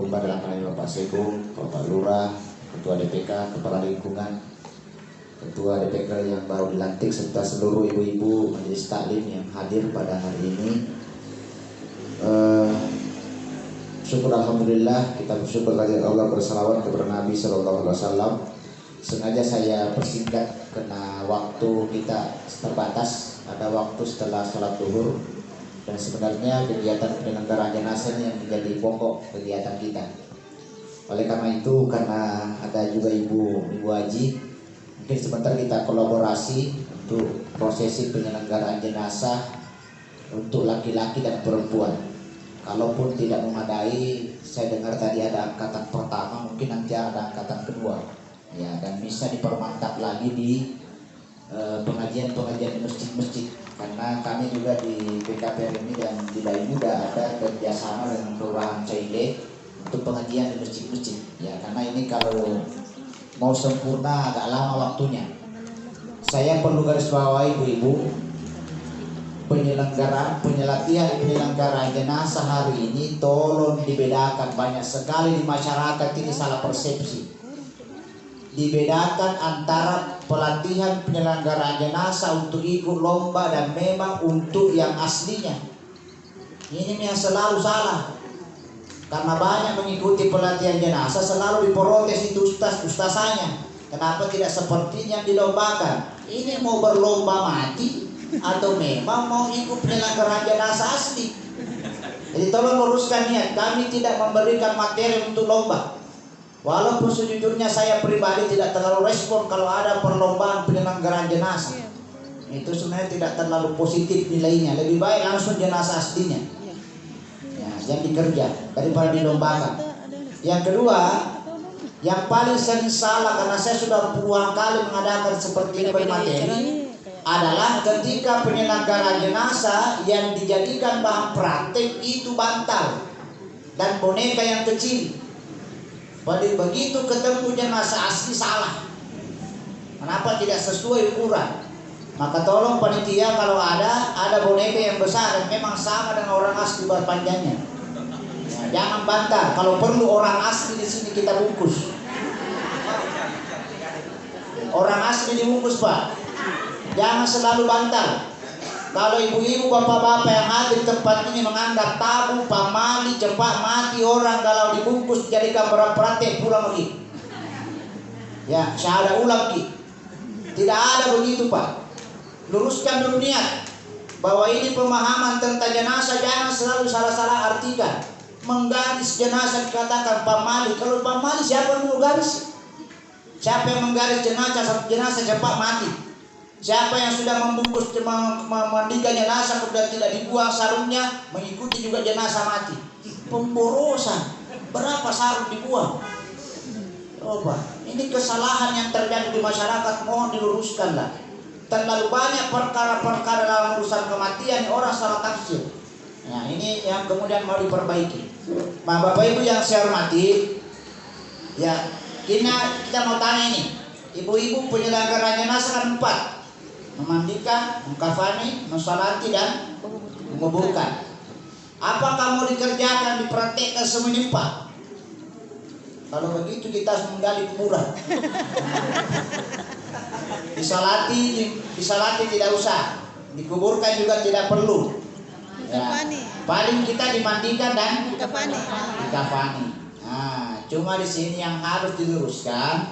berjumpa dalam hal ini Bapak Sekung, Bapak Lurah, Ketua DPK, Kepala Lingkungan, Ketua DPK yang baru dilantik, serta seluruh ibu-ibu majelis taklim yang hadir pada hari ini. Syukur alhamdulillah, kita bersyukur kepada Allah, bersalawat kepada Nabi Sallallahu Alaihi Wasallam. Sengaja saya persingkat karena waktu kita terbatas, ada waktu setelah sholat zuhur, dan sebenarnya kegiatan penyelenggaraan jenazah yang menjadi pokok kegiatan kita. Oleh karena itu, karena ada juga ibu haji, mungkin sebentar kita kolaborasi untuk prosesi penyelenggaraan jenazah untuk laki-laki dan perempuan. Kalaupun tidak memadai, saya dengar tadi ada angkatan pertama, mungkin nanti ada angkatan kedua, ya, dan bisa dipermantap lagi di pengajian-pengajian di masjid-masjid, karena kami juga di PKPR ini dan di lain juga ada kerjasama dengan Kelurahan Caile untuk pengajian di masjid-masjid, ya, karena ini kalau mau sempurna agak lama waktunya. Saya perlu garis bawahi ibu-ibu, penyelenggaraan jenazah hari ini tolong dibedakan. Banyak sekali di masyarakat ini salah persepsi. Dibedakan antara pelatihan penyelenggaraan jenazah untuk ikut lomba dan memang untuk yang aslinya. Ini yang selalu salah. Karena banyak mengikuti pelatihan jenazah selalu diprotes itu ustazanya. Kenapa tidak seperti yang dilombakan? Ini mau berlomba mati atau memang mau ikut penyelenggaraan jenazah asli? Jadi tolong luruskan niat. Kami tidak memberikan materi untuk lomba. Walaupun sejujurnya saya pribadi tidak terlalu respon kalau ada perlombaan penyelenggaraan jenazah. Itu sebenarnya tidak terlalu positif nilainya. Lebih baik langsung jenazah aslinya, ya, yang dikerja daripada dilombakan. Yang kedua, yang paling sering salah, karena saya sudah puluhan kali mengadakan seperti ini bermateri, adalah ketika penyelenggaraan jenazah yang dijadikan bahan praktek itu bantal dan boneka yang kecil. Begitu ketemu jenazah asli salah. Kenapa tidak sesuai ukuran? Maka tolong panitia kalau ada boneka yang besar dan memang sama dengan orang asli panjangnya, ya, jangan bantah. Kalau perlu orang asli di sini kita bungkus. Orang asli dibungkus, Pak. Jangan selalu bantal. Kalau ibu-ibu, bapak-bapak yang hadir tempat ini menganggap tabu, pamali, cepat mati orang kalau dibungkus jadikan praktek pulang lagi. Ya, saya ulang lagi. Tidak ada begitu, Pak. Luruskan dulu niat bahwa ini pemahaman tentang jenazah, jangan selalu salah-salah artikan. Menggaris jenazah dikatakan pamali. Kalau pamali siapa yang menggaris? Siapa yang menggaris jenazah cepat mati? Siapa yang sudah membungkus memandikan jenazah kemudian tidak dibuang sarungnya, mengikuti juga jenazah mati? Pemborosan. Berapa sarung dibuang? Coba, ini kesalahan yang terjadi di masyarakat, mohon diluruskanlah. Terlalu banyak perkara-perkara dalam urusan kematian orang salah tafsir. Nah, ini yang kemudian mau diperbaiki. Nah, Bapak Ibu yang saya hormati, ya, kita mau tanya ini. Ibu-ibu penyelenggaraan jenazah kan 4. Memandikan, mengkafani, mensolati, dan menguburkan. Apakah mau dikerjakan, dipraktekkan semuanya 4? Kalau begitu kita harus menggali kuburan. Disolati tidak usah, dikuburkan juga tidak perlu. Ya, paling kita dimandikan dan dikafani. Nah, cuma di sini yang harus diluruskan,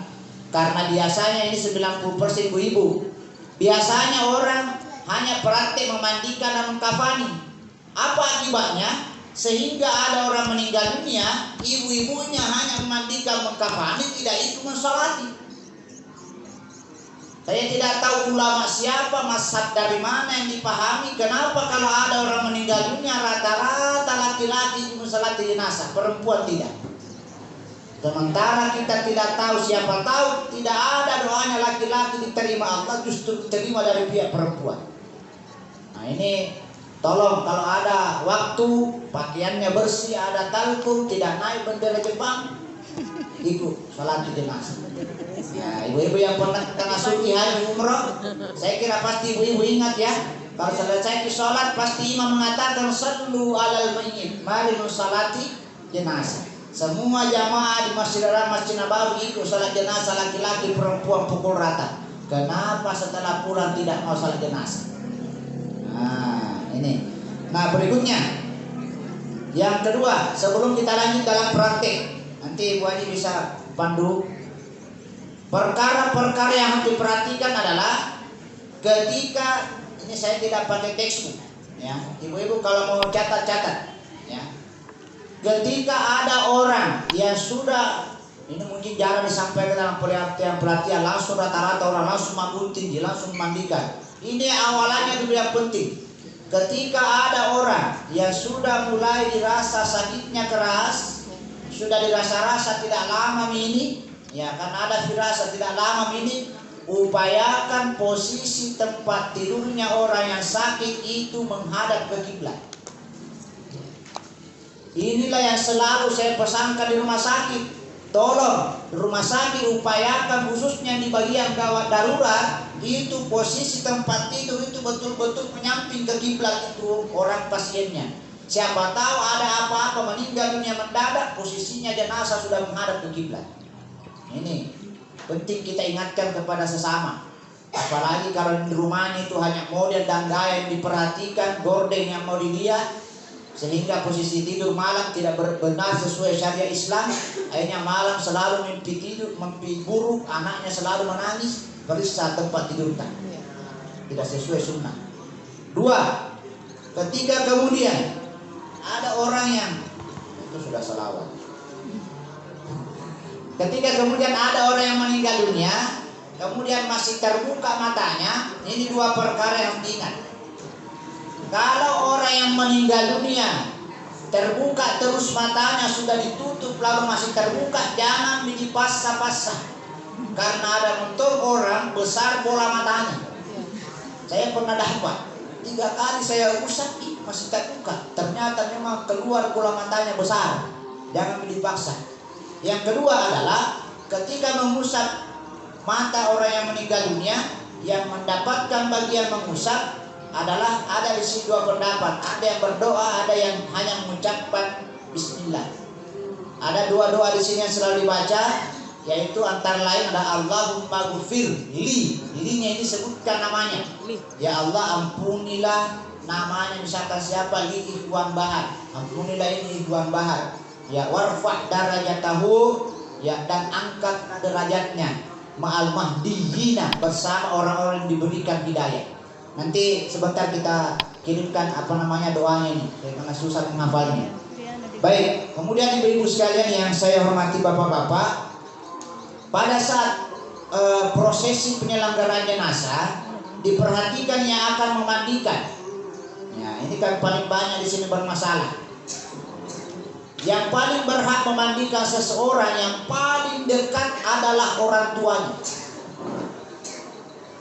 karena biasanya ini 90% ibu-ibu. Biasanya orang hanya praktek memandikan dan mengkafani. Apa akibatnya? Sehingga ada orang meninggal dunia, ibu-ibunya hanya memandikan, mengkafani, tidak ikut mensolati. Saya tidak tahu ulama siapa, mazhab dari mana yang dipahami. Kenapa kalau ada orang meninggal dunia rata-rata laki-laki ikut mensolati jenazah, perempuan tidak? Sementara kita tidak tahu, siapa tahu tidak ada doanya laki-laki diterima Allah, justru diterima dari pihak perempuan. Nah, ini tolong kalau ada waktu, pakaiannya bersih, ada talkum, tidak naik bendera Jepang, ikut salat jenazah. Nah, ibu-ibu yang pernah tengah suci haji umroh, saya kira pasti ibu-ibu ingat ya. Kalau selesai sholat pasti imam mengatakan sallu alal mayyit, mari mensolati jenazah. Semua jamaah di Masjid Haram Masjid Nabawi ikut salat jenazah laki-laki perempuan pukul rata. Kenapa setelah pulang tidak mau salat jenazah? Nah, ini. Nah, berikutnya. Yang kedua, sebelum kita lanjut dalam praktek, nanti Ibu Haji bisa pandu. Perkara-perkara yang harus diperhatikan adalah ketika ini saya tidak pakai textbook, ya. Ibu-ibu kalau mau catat-catat, ya. Ketika ada orang yang sudah, ini mungkin jarang disampaikan dalam pelatihan, langsung rata-rata orang langsung mabuk tinggi, langsung mandikan. Ini awalannya dulu yang penting. Ketika ada orang yang sudah mulai dirasa sakitnya keras, sudah dirasa-rasa tidak lama ini, ya karena ada firasat tidak lama ini, upayakan posisi tempat tidurnya orang yang sakit itu menghadap ke kiblat. Inilah yang selalu saya pesankan di rumah sakit. Tolong rumah sakit upayakan khususnya di bagian gawat darurat itu posisi tempat tidur itu betul-betul menyamping ke kiblat itu orang pasiennya. Siapa tahu ada apa-apa meninggal dunia mendadak, posisinya jenazah sudah menghadap ke kiblat. Ini penting kita ingatkan kepada sesama. Apalagi kalau di rumahnya itu hanya model dan gaya yang diperhatikan, gorden yang mau dilihat, sehingga posisi tidur malam tidak benar sesuai syariat Islam. Akhirnya malam selalu mimpi tidur, mimpi buruk, anaknya selalu menangis, periksa tempat tidur tidak sesuai sunnah. Dua, ketika kemudian ada orang yang itu sudah salawat. Ketika kemudian ada orang yang meninggal dunia, kemudian masih terbuka matanya, ini dua perkara yang diingat. Kalau orang yang meninggal dunia terbuka terus matanya sudah ditutup lalu masih terbuka, jangan dipasah-pasah. Karena ada motor orang besar bola matanya. Saya pernah dapat 3 kali saya usap masih terbuka. Ternyata memang keluar bola matanya besar. Jangan dipaksa. Yang kedua adalah ketika mengusap mata orang yang meninggal dunia, yang mendapatkan bagian mengusap adalah ada di sini dua pendapat. Ada yang berdoa, ada yang hanya mengucapkan bismillah. Ada dua doa di sini yang selalu dibaca, yaitu antara lain ada Allahumma ghfir li. Linya ini sebutkan namanya. Ya Allah ampunilah namanya, misalkan siapa, li Ikhwan Bahar. Ampunilah ini Ikhwan Bahar. Ya warfa' darajatahu, ya dan angkat derajatnya ma'al mahdiyina, bersama orang-orang yang diberikan hidayah. Nanti sebentar kita kirimkan doanya ini, karena susah menghafalnya. Baik, kemudian ibu-ibu sekalian yang saya hormati, bapak-bapak, pada saat prosesi penyelenggaraan jenazah diperhatikan yang akan memandikan. Ya, ini kan paling banyak di sini bermasalah. Yang paling berhak memandikan seseorang yang paling dekat adalah orang tuanya.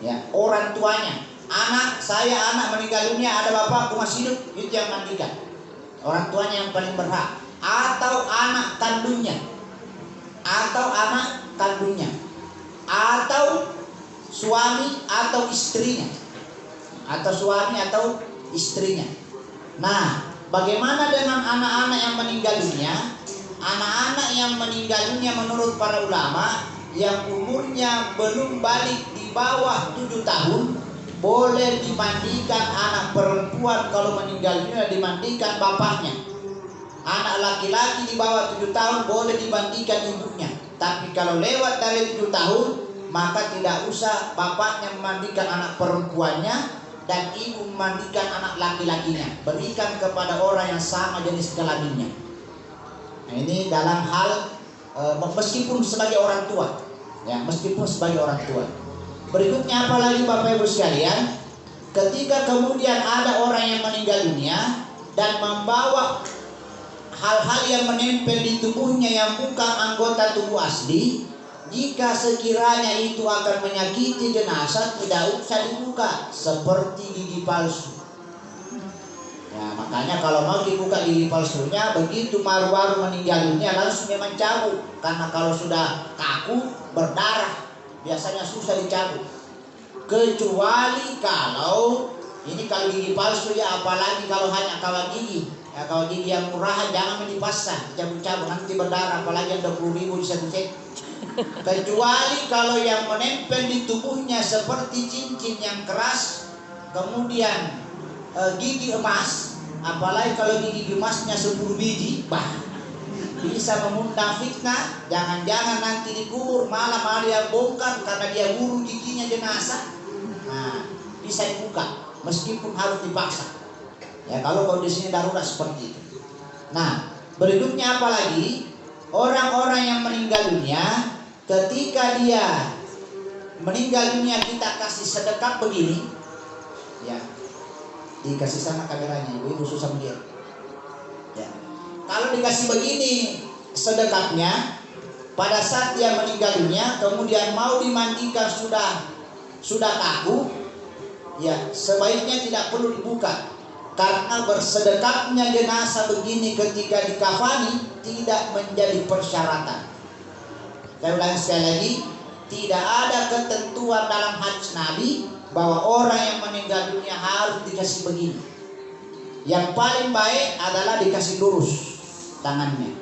Ya, orang tuanya. Anak meninggal dunia, ada bapakku masih hidup, itu yang mandikan. Orang tuanya yang paling berhak, atau anak kandungnya, atau suami atau istrinya. Nah, bagaimana dengan anak-anak yang meninggal dunia? Anak-anak yang meninggal dunia menurut para ulama yang umurnya belum balik di bawah 7 tahun boleh dimandikan anak perempuan. Kalau meninggal dunia dimandikan bapaknya. Anak laki-laki di bawah 7 tahun boleh dimandikan ibunya. Tapi kalau lewat dari 7 tahun, maka tidak usah bapaknya memandikan anak perempuannya dan ibu memandikan anak laki-lakinya. Berikan kepada orang yang sama jenis kelaminnya. Nah, ini dalam hal meskipun sebagai orang tua, ya, meskipun sebagai orang tua. Berikutnya apalagi Bapak Ibu sekalian, ketika kemudian ada orang yang meninggal dunia dan membawa hal-hal yang menempel di tubuhnya yang bukan anggota tubuh asli, jika sekiranya itu akan menyakiti jenazah tidak usah dibuka, seperti gigi palsu. Ya, makanya kalau mau dibuka gigi palsunya, begitu baru-baru meninggal dunia langsung dia mencabut, karena kalau sudah kaku berdarah biasanya susah dicabut. Kecuali kalau gigi palsu, ya apalagi kalau hanya kawat gigi, Ya, kalau gigi yang murahan jangan dipasang, cabut-cabut nanti berdarah, apalagi yang 20.000 di satu set. Kecuali kalau yang menempel di tubuhnya seperti cincin yang keras, kemudian gigi emas, apalagi kalau gigi emasnya 10 biji, bisa mengundang fitnah. Jangan-jangan nanti dikubur malam ada yang bongkar karena dia buru giginya jenazah. Nah, bisa dibuka meskipun harus dipaksa. Ya, kalau kondisinya darurat seperti itu. Nah, berikutnya apalagi orang-orang yang meninggal dunia, ketika dia meninggal dunia kita kasih sedekah begini, ya, dikasih sama kameranya, ibu susah melihat. Ya, kalau dikasih begini sedekahnya, pada saat dia meninggal dunia, kemudian mau dimandikan sudah kaku, ya sebaiknya tidak perlu dibuka. Karena bersedekahnya jenazah begini ketika dikafani tidak menjadi persyaratan. Saya ulangi sekali lagi, tidak ada ketentuan dalam hadis Nabi bahwa orang yang meninggal dunia harus dikasih begini. Yang paling baik adalah dikasih lurus tangannya.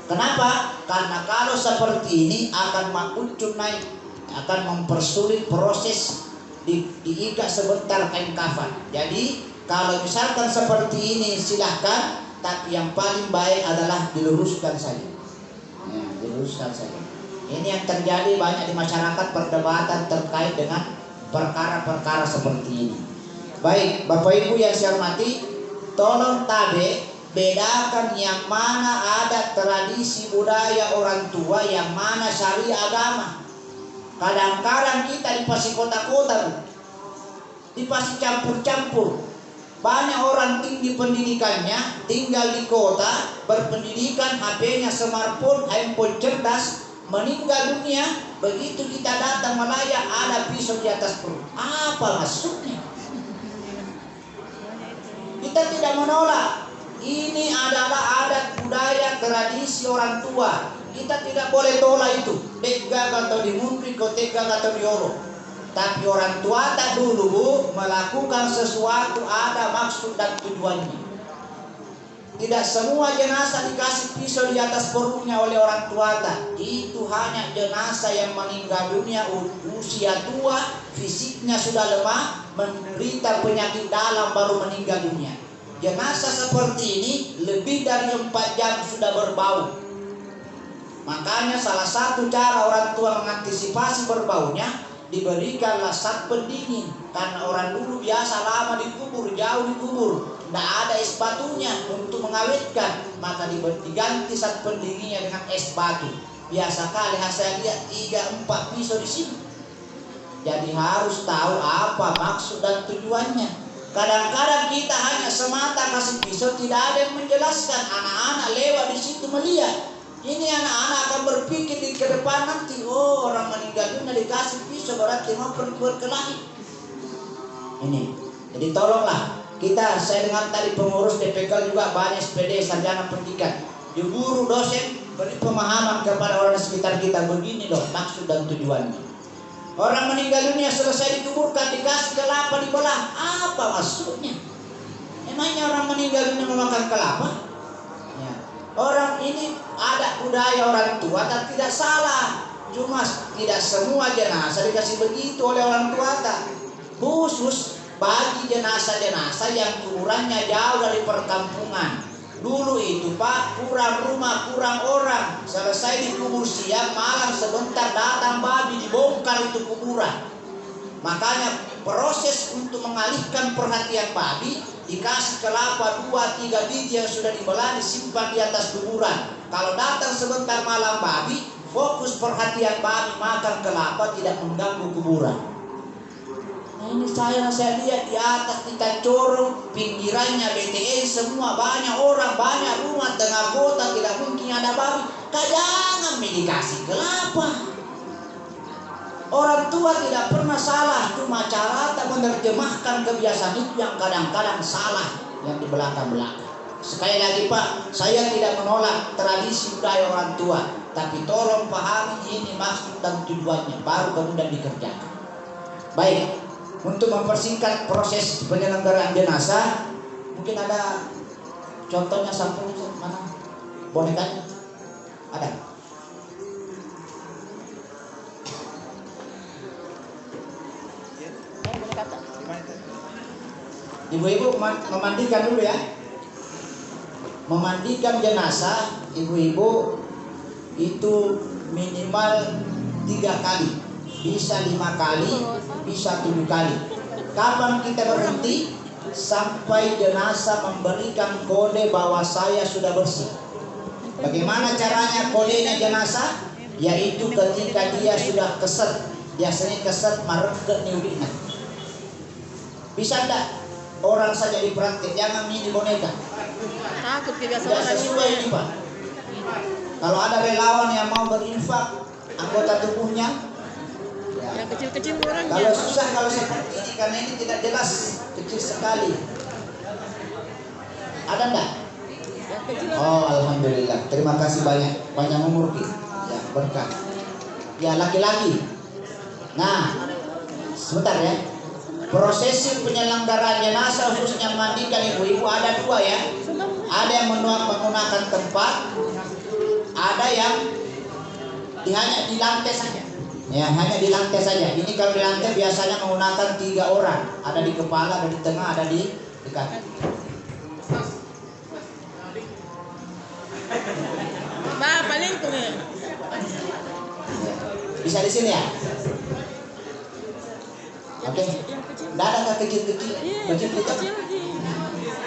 Kenapa? Karena kalau seperti ini akan mengucur naik, akan mempersulit proses diikat sebentar kain kafan. Jadi kalau misalkan seperti ini silahkan, tapi yang paling baik adalah diluruskan saja. Ya, diluruskan saja. Ini yang terjadi banyak di masyarakat, perdebatan terkait dengan perkara-perkara seperti ini. Baik, Bapak Ibu yang saya hormati, tolong bedakan yang mana adat tradisi budaya orang tua, yang mana syariah agama. Kadang-kadang kita dipasih kota-kota, dipasih campur-campur. Banyak orang tinggi pendidikannya, tinggal di kota, berpendidikan, HP-nya smartphone, handphone cerdas, meninggal dunia, begitu kita datang melayat ada pisau di atas perut. Apa maksudnya? Kita tidak menolak. Ini adalah adat budaya tradisi orang tua. Kita tidak boleh tolak itu. Tegak atau dimuntri, tegak atau diorok. Tapi orang tua tak dulu, Bu, melakukan sesuatu ada maksud dan tujuannya. Tidak semua jenazah dikasih pisau di atas perutnya oleh orang tua tak. Itu hanya jenazah yang meninggal dunia usia tua, fisiknya sudah lemah, menderita penyakit dalam baru meninggal dunia. Jenazah seperti ini lebih dari 4 jam sudah berbau. Makanya salah satu cara orang tua mengantisipasi berbaunya, diberikanlah zat pendingin. Karena orang dulu biasa lama dikubur, jauh dikubur, tidak ada es batunya untuk mengawetkan, maka diganti zat pendinginnya dengan es batu. Biasa kali saya lihat 3-4 pisau di sini. Jadi harus tahu apa maksud dan tujuannya. Kadang-kadang kita hanya semata kasih pisau, tidak ada yang menjelaskan. Anak-anak lewat di situ melihat. Ini anak-anak akan berpikir di ke depan nanti, oh orang meninggal dunia dikasih pisau berarti mau pergi berkelahi. Ini, jadi tolonglah kita, saya dengar tadi pengurus DPK juga banyak SPD sarjana pendidikan, di guru dosen beri pemahaman kepada orang sekitar kita, begini loh maksud dan tujuannya. Orang meninggal dunia selesai dikuburkan dikasih kelapa dibelah, apa maksudnya? Emangnya orang meninggal dunia memakan kelapa? Ya. Orang ini ada budaya orang tua dan tidak salah, cuma tidak semua jenazah dikasih begitu oleh orang tua tak. Khusus bagi jenazah-jenazah yang kuburannya jauh dari perkampungan. Dulu itu Pak, kurang rumah, kurang orang. Selesai dikubur siang, malam sebentar datang babi dibongkar itu kuburan. Makanya proses untuk mengalihkan perhatian babi, dikasih kelapa 2-3 biji yang sudah dibelah disimpan di atas kuburan. Kalau datang sebentar malam babi, fokus perhatian babi makan kelapa, tidak mengganggu kuburan. Nah ini saya lihat di atas kita corong, pinggirannya BTS semua, banyak orang, banyak rumah, tengah kota, tidak mungkin ada babi. Jangan dikasih kelapa. Orang tua tidak pernah salah, cuma cara tak menerjemahkan kebiasaan itu yang kadang-kadang salah, yang di belakang-belakang. Sekali lagi Pak, saya tidak menolak tradisi budaya orang tua, tapi tolong pahami ini maksud dan tujuannya, baru kemudian dikerjakan. Baik. Untuk mempersingkat proses penyelenggaraan jenazah, mungkin ada Contohnya sampul mana? Bonekanya ada. Ibu-ibu memandikan dulu ya. Memandikan jenazah ibu-ibu itu minimal 3 kali, bisa 5 kali, bisa 7 kali. Kapan kita berhenti? Sampai jenazah memberikan kode bahwa saya sudah bersih. Bagaimana caranya kodenya jenazah? Yaitu ketika dia sudah keset, biasanya keset mareke niudina. Bisa enggak? Orang saja dipraktik, jangan mini boneka. Takut kebiasaan Tidak orang sesuai ini Pak. Kalau ada relawan yang mau berinfak anggota tubuhnya, ya. yang kecil-kecil orangnya. Kalau susah kalau seperti ini karena ini tidak jelas, kecil sekali. Ada enggak? Yang kecil Oh alhamdulillah, terima kasih banyak, panjang umur Ki. Ya berkah. Ya laki-laki. Nah, sebentar ya. Prosesi penyelenggaraan jenazah khususnya mandikan ibu-ibu ada 2 ya. Ada yang menggunakan tempat, ada yang hanya di lantai saja. Ya, hanya di lantai saja. Ini kalau di lantai biasanya menggunakan 3 orang. Ada di kepala, ada di tengah, ada di kaki. Bah, paling tuh ya. Bisa di sini ya? Oke. Yang kecil. Tidak ada kecil-kecil. Iya, Kecil-kecil. kecil lagi.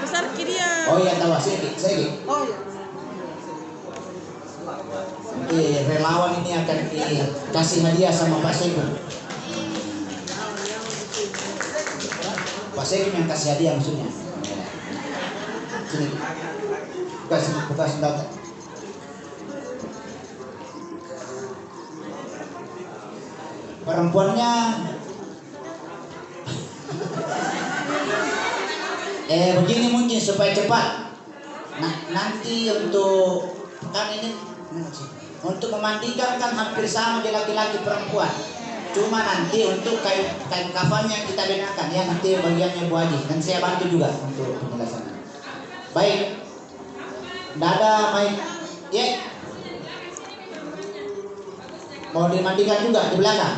Besar kiri ya. Oh iya tahu saya. Oh iya. Nanti relawan ini akan dikasih hadiah sama Pak Segun. Pak Segun yang kasih hadiah maksudnya. Sini. Buka senjata. Perempuannya begini mungkin supaya cepat. Nah, nanti untuk kan ini untuk memandikan kan hampir sama di laki-laki perempuan. Cuma nanti untuk kain kafannya kita bedakan ya, nanti bagiannya Bu Haji dan saya bantu juga untuk penjelasan. Baik. Dada baik. Ya. Mau dimandikan juga di belakang.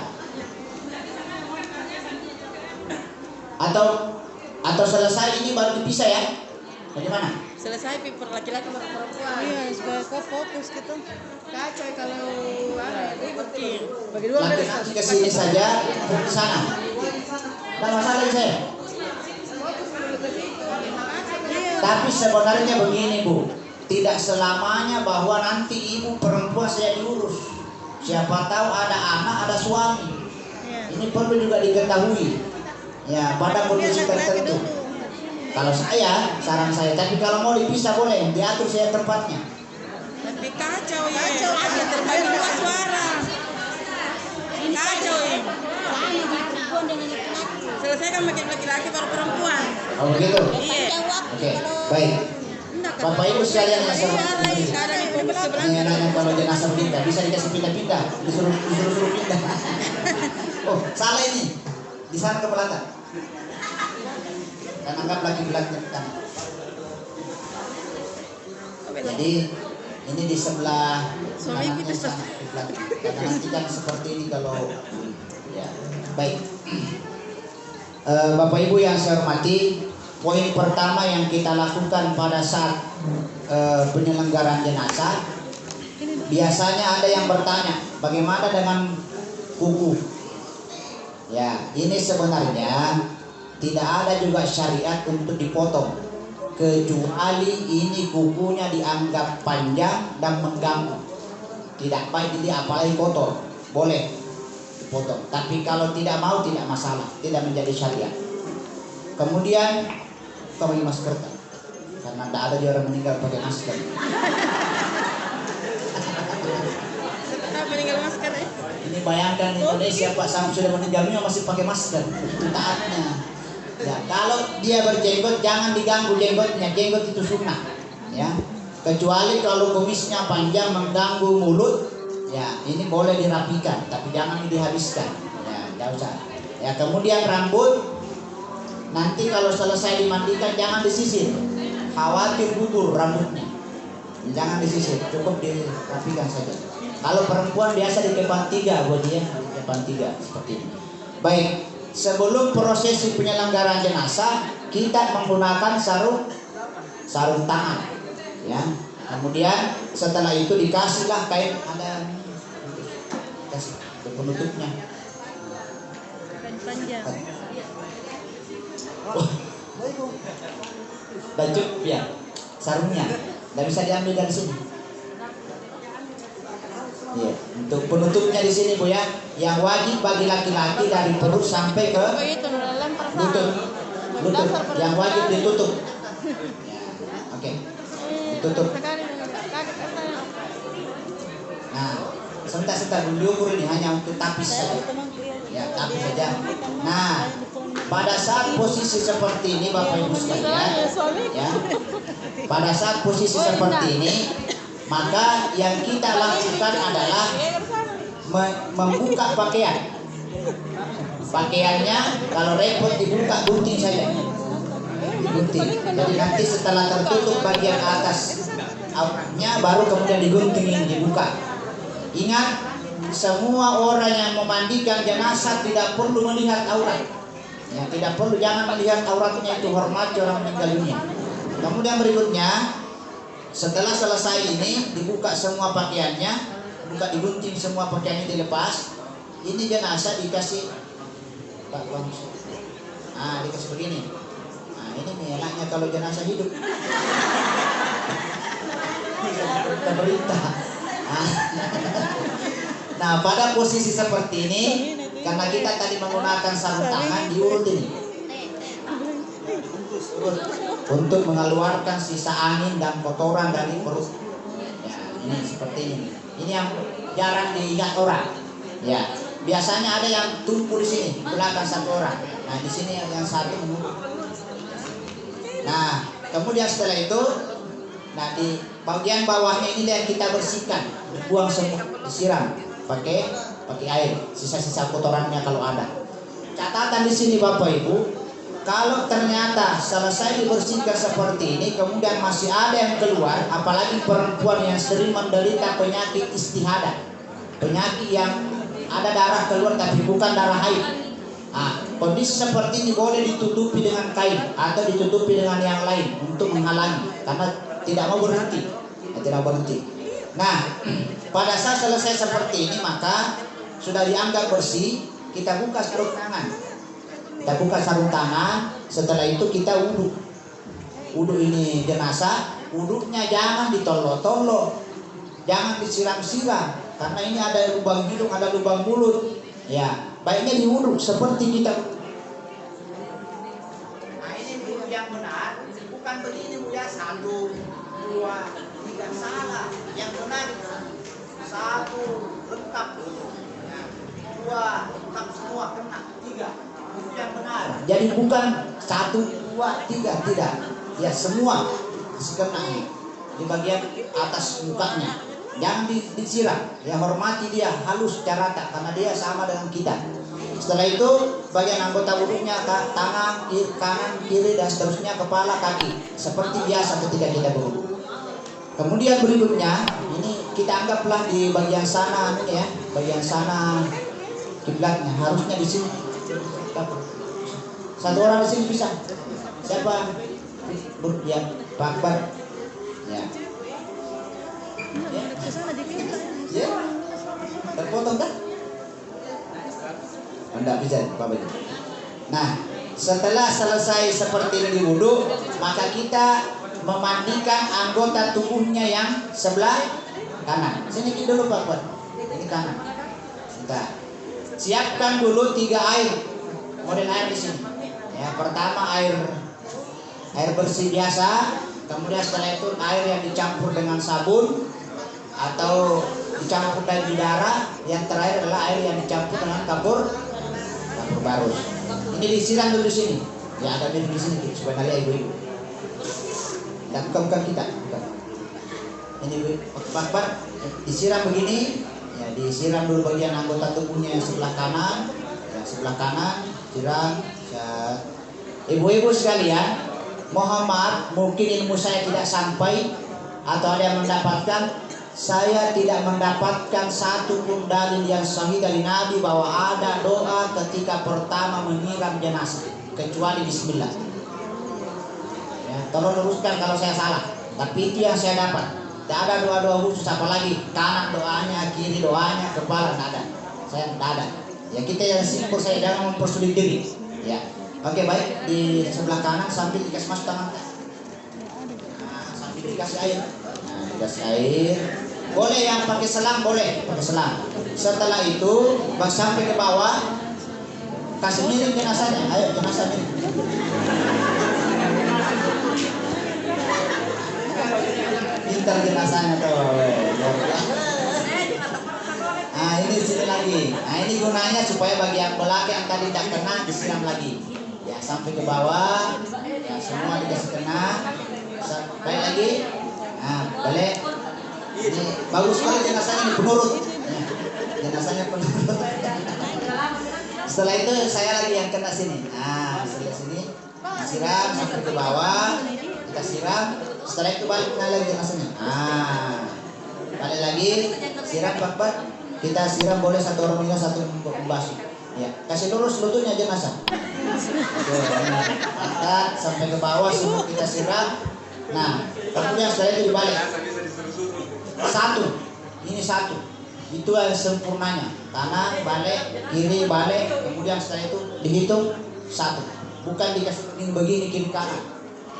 Atau selesai ini baru dipisah ya? Bagaimana? Selesai per laki-laki per perempuan. Iya, supaya kau fokus gitu. Kacau kalau ribet bagi 2 Laki-laki ke sini saja, ke sana. Tidak masalah saya. Tapi sebenarnya begini Bu, tidak selamanya bahwa nanti ibu perempuan saya diurus. Siapa tahu ada anak, ada suami. Ini perlu juga diketahui. Ya, pada kondisi tertentu. Kalau saran saya, tapi kalau mau dipisah boleh, diatur saya tempatnya. Tapi kacau ya. Ada terbagi 2 suara. Kacau ya. Selesai kan makin laki-laki baru perempuan. Oh begitu? Iya. Oke, baik. Bapak Ibu sekalian yang saya hormati. Ini nanya kalau jenazah pindah, bisa dikasih pindah-pindah, disuruh pindah. Oh, salah ini. Di sana ke belakang. Dan anggap lagi belakang. Jadi ini di sebelah kanannya sana di belakang. Karena nanti kan seperti ini kalau ya baik. Bapak Ibu yang saya hormati, poin pertama yang kita lakukan pada saat penyelenggaraan jenazah, biasanya ada yang bertanya, bagaimana dengan kuku? Ya, ini sebenarnya tidak ada juga syariat untuk dipotong, kecuali ini kukunya dianggap panjang dan mengganggu, tidak baik, jadi apalagi kotor, boleh dipotong. Tapi kalau tidak mau tidak masalah, tidak menjadi syariat. Kemudian kau pakai masker kan? Karena tidak ada dia orang meninggal pakai masker. Meninggal masker ya? Ini bayangkan Indonesia Pak Sam sudah meninggalnya masih pakai masker. Taatnya. Ya, kalau dia berjenggot jangan diganggu jenggotnya. Jenggot itu sunnah. Ya. Kecuali kalau kumisnya panjang mengganggu mulut, ya ini boleh dirapikan, tapi jangan dihabiskan. Ya, tidak usah. Ya, kemudian rambut nanti kalau selesai dimandikan jangan disisir. khawatir gugur rambutnya, jangan disisir, cukup dirapikan saja. Kalau perempuan biasa dikepang 3 buat dia, dikepang 3 seperti ini. Baik, sebelum prosesi penyelenggaraan jenazah kita menggunakan sarung tangan, ya. Kemudian setelah itu dikasihlah kain, ada kasih penutupnya. Kain panjang. Baju ya, sarungnya nggak bisa diambil dari sini. Iya, untuk penutupnya di sini Bu ya, yang wajib bagi laki-laki dari perut sampai ke lutut, yang wajib ditutup. Ya, oke, ditutup. Nah, sebentar diukur ini hanya untuk tapis saja. Ya, tapis saja. Nah, pada saat posisi seperti ini Bapak Ibu sekalian, ya, pada saat posisi seperti ini, maka yang kita lakukan adalah membuka pakaian. Pakaiannya kalau repot dibuka, gunting saja. Gunting. Jadi nanti setelah tertutup bagian atas outnya baru kemudian digunting ini dibuka. Ingat, semua orang yang memandikan jenazah tidak perlu melihat aurat. Ya, tidak perlu, jangan melihat auratnya, itu hormati orang meninggal dunia. Kemudian berikutnya, setelah selesai ini dibuka semua pakaiannya, digunting semua pakaiannya, dilepas. Ini jenazah dikasih dikasih begini. Nah, ini nih enaknya kalau jenazah hidup. Kita berita. Nah, pada posisi seperti ini, karena kita tadi menggunakan sarung tangan, diurut ini untuk mengeluarkan sisa angin dan kotoran dari perut. Ya, ini seperti ini. Ini yang jarang dilihat orang. Ya, biasanya ada yang tumpu di sini, belakang satu orang. Nah, di sini yang satu menurut. Nah, kemudian setelah itu, nah di bagian bawahnya ini yang kita bersihkan, buang semua, disiram pakai air, sisa-sisa kotorannya kalau ada. Catatan di sini Bapak Ibu, kalau ternyata selesai dibersihkan seperti ini, kemudian masih ada yang keluar, apalagi perempuan yang sering menderita penyakit istihadah, penyakit yang ada darah keluar tapi bukan darah haid. Nah, kondisi seperti ini boleh ditutupi dengan kain atau ditutupi dengan yang lain untuk menghalangi, karena tidak mau berhenti, tidak berhenti. Nah, pada saat selesai seperti ini maka sudah dianggap bersih, kita buka sarung tangan. Kita buka sarung tangan, setelah itu kita wudhu. Wudhu ini jenazah, wudhunya jangan ditolok-tolok, jangan disiram-siram, karena ini ada lubang hidung, ada lubang mulut. Ya, baiknya diwudhu seperti kita. Nah, ini wudhu yang benar, bukan begini Bu ya, 1, 2, 3, salah. Yang benar 1 lengkap dulu, 2 lengkap semua kena, 3 itu yang benar. Jadi bukan 1, 2, 3, tidak. Ya semua kena di bagian atas mukanya. Jangan disiram, ya hormati dia, halus cara tak, karena dia sama dengan kita. Setelah itu bagian anggota wudhunya tangan, kanan, kiri dan seterusnya, kepala, kaki, seperti biasa ketika kita berwudhu. Kemudian berikutnya ini kita anggaplah di bagian sana ini ya, bagian sana kiblatnya harusnya di sini. Satu orang di sini bisa. Siapa? Ya, Pak Akbar. Ya. Ya. Terpotong kan? Anda bisa, Pak Bedi. Nah, setelah selesai seperti ini wudhu, maka kita memandikan anggota tubuhnya yang sebelah kanan. Sini dulu Pak Bedi. Ini kanan. Bentar. Siapkan dulu 3 air. Model air di sini. Ya, pertama air bersih biasa, kemudian setelah itu air yang dicampur dengan sabun atau dicampur dari darah, yang terakhir adalah air yang dicampur dengan kapur barus. Ini disiram dulu di sini. Ya, ada minum di sini supaya kalian ibu-ibu. Dan bukan kita. Bukan. Ini Pak disiram begini, ya disiram dulu bagian anggota tubuhnya yang sebelah kanan, ya sebelah kanan, siram. Ya. Ibu-ibu sekalian, mohon maaf, mungkin ilmu saya tidak sampai atau ada yang mendapatkan. Saya tidak mendapatkan satu pun dalil yang sahih dari Nabi bahwa ada doa ketika pertama menyiram jenazah kecuali Bismillah. Ya, tolong luruskan kalau saya salah. Tapi itu yang saya dapat. Tidak ada doa-doa khusus, apalagi kanan doanya, kiri doanya, kepala tidak ada. Saya tidak ada. Ya kita yang simpel, saya jangan mempersulit diri. Ya, oke baik, di sebelah kanan sambil dikasih masuk tangan. Nah, sambil dikasih air. Nah, dikasih air. Boleh yang pakai selang, boleh pakai selang. Setelah itu sampai ke bawah, kasih miring jenazahnya. Ayo jenazah miring. Pintar jenazahnya tuh. Nah ini sini lagi. Nah ini gunanya supaya bagian belakang yang tadi tidak kena disiram lagi. Ya sampai ke bawah. Ya semua dikasih kena. Baik lagi. Nah balik. Ini bagus sekali jenazahnya, ini penurut. Ya, jenazahnya penurut. Setelah itu saya lagi yang kena sini. Nah sebelah sini disiram sampai ke bawah. Kita siram. Setelah itu balik lagi jenazahnya. Nah balik lagi siram pak. Kita siram boleh satu orang minum satu membasuh. Ya kasih lurus lututnya jenazah. Angkat sampai ke bawah semua kita siram. Nah kemudian setelah itu dibalik. Satu, ini satu. Itu yang sempurnanya. Kanan balik, kiri balik, kemudian setelah itu dihitung satu. Bukan dikasih begini kiri kanan,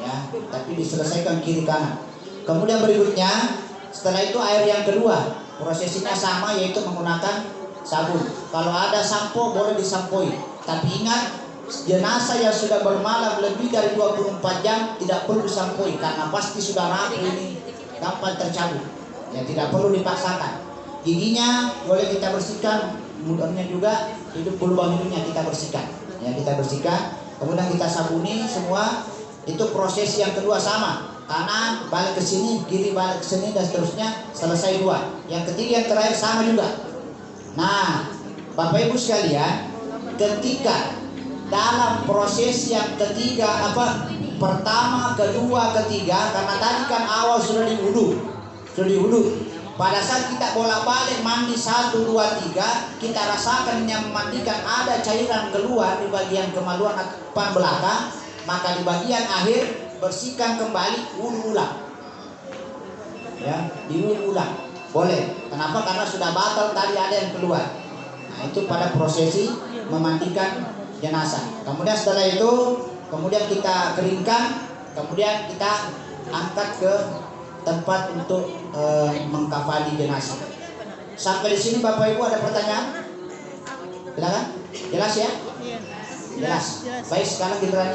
ya, tapi diselesaikan kiri kanan. Kemudian berikutnya, setelah itu air yang kedua, prosesinya sama yaitu menggunakan sabun. Kalau ada sampo boleh disampoi, tapi ingat jenazah yang sudah bermalam lebih dari 24 jam tidak perlu disampoi karena pasti sudah rapuh, ini gampang tercabut. Ya tidak perlu dipaksakan. Giginya boleh kita bersihkan, mudahnya juga hidup lubang hidungnya kita bersihkan. Ya kita bersihkan, kemudian kita sabuni semua. Itu proses yang kedua sama. Kanan balik ke sini, kiri balik ke sini dan seterusnya, selesai dua. Yang ketiga yang terakhir sama juga. Nah, Bapak Ibu sekalian, ketika dalam proses yang ketiga pertama, kedua, ketiga, karena tadi kan awal sudah diwudu. Pada saat kita bolak-balik mandi 1, 2, 3, kita rasakan yang memandikan ada cairan keluar di bagian kemaluan depan belakang, maka di bagian akhir bersihkan kembali, wudu ulang. Ya, diwudu ulang. Boleh. Kenapa? Karena sudah batal tadi ada yang keluar. Nah, itu pada prosesi memandikan jenazah. Kemudian setelah itu, kemudian kita keringkan, kemudian kita angkat ke tempat untuk mengkafani jenazah. Sampai di sini Bapak Ibu ada pertanyaan? Silakan. Jelas ya? Jelas. Baik, sekarang kita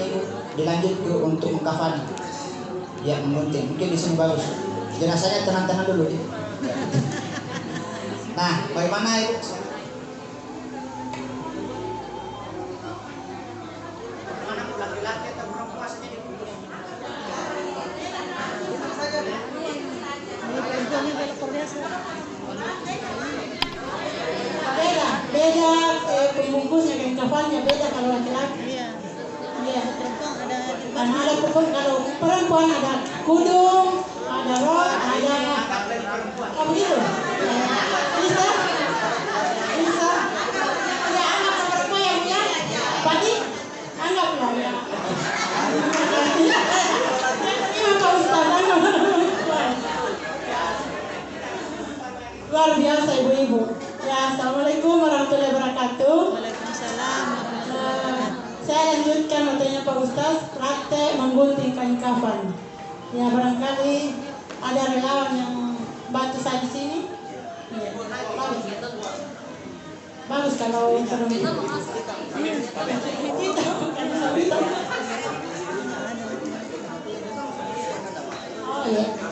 dilanjut ke untuk mengkafani. Ya, menggunting. Mungkin di sini bagus. Jenazahnya tenang-tenang dulu. Nah, bagaimana Ibu? Laki-laki atau perempuan saja beda pembungkusnya kain kafannya beda kalau laki-laki. Iya. Dan ada pun kalau perempuan ada kudung, ada rok, ada begitu. Bisa. Ya anak perempuan yang ya. Pagi anggaplah ya. Ini Pak Ustaz luar biasa ibu-ibu. Ya, assalamualaikum warahmatullahi wabarakatuh. Waalaikumsalam. Saya lanjutkan materinya Pak Ustaz, praktek menggunting kain kafan. Ya, barangkali ada relawan yang bantu saya di sini. Ya, bagus. Bagus kalau oh ya.